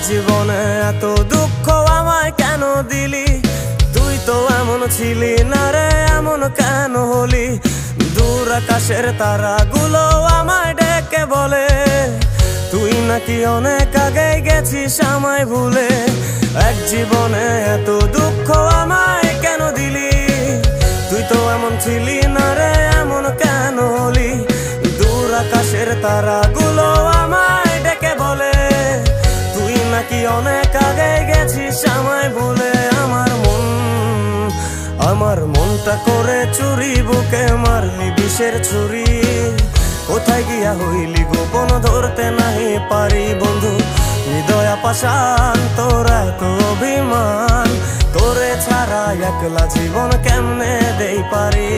জীবনে এত দুঃখ আমায় কেন দিলি? তুই তো এমন ছিলি না রে, এমন কেন হলি? দূর আকাশের তারাগুলো আমায় ডেকে বলে তুই নাকি অনেক আগে গেছিস আমায় ভুলে। এক জীবনে এত দুঃখ আমায় কেন দিলি? তুই তো এমন ছিলি না রে, এমন কেন হলি? দূর আকাশের তারাগুলো আমায় ডেকে বলে তুই নাকি অনেক আগে গেছিস আমায় ভুলে। আমার মনটা করে চুরি, বুকে মারলি বিষের ছুরি। কোথায় গিয়া হইলি গোপন ধরতে নাহি পারি বন্ধু। হৃদয় পাষাণ তোর এত অভিমান, তোরে ছাড়া একলা জীবন কেমনে দেই পারি?